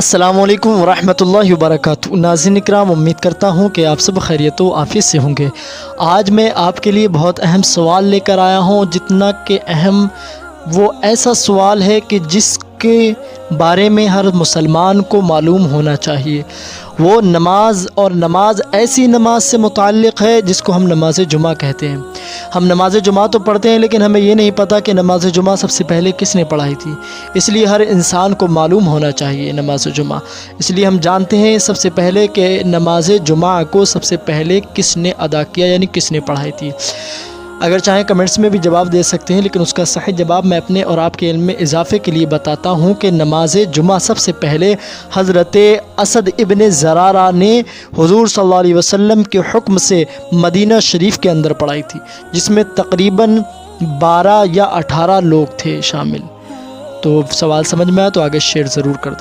अस्सलामुअलैकुम वरहमतुल्लाहि वबरकातुहू। नाज़रीन इकराम, उम्मीद करता हूँ कि आप सब खैरियत व आफियत से होंगे। आज मैं आपके लिए बहुत अहम सवाल लेकर आया हूँ, जितना कि अहम वो ऐसा सवाल है कि जिसके बारे में हर मुसलमान को मालूम होना चाहिए। वो नमाज, और नमाज ऐसी नमाज से मुताल्लिक़ है जिसको हम नमाज जुमा कहते हैं। हम नमाज जुमा तो पढ़ते हैं, लेकिन हमें ये नहीं पता कि नमाज जुमा सबसे पहले किसने पढ़ाई थी। इसलिए हर इंसान को मालूम होना चाहिए नमाज जुमा। इसलिए हम जानते हैं सबसे पहले कि नमाज जुमा को सबसे पहले किसने अदा किया, यानी किसने पढ़ाई थी। अगर चाहें कमेंट्स में भी जवाब दे सकते हैं, लेकिन उसका सही जवाब मैं अपने और आपके इल्म में इजाफ़े के लिए बताता हूँ कि नमाज जुमा सबसे पहले हज़रत असद इब्न ज़रारा ने हुज़ूर सल्लल्लाहु अलैहि वसल्लम के हुक्म से मदीना शरीफ के अंदर पढ़ाई थी, जिसमें तकरीबन 12 या 18 लोग थे शामिल। तो सवाल समझ में आया तो आगे शेयर ज़रूर कर दें।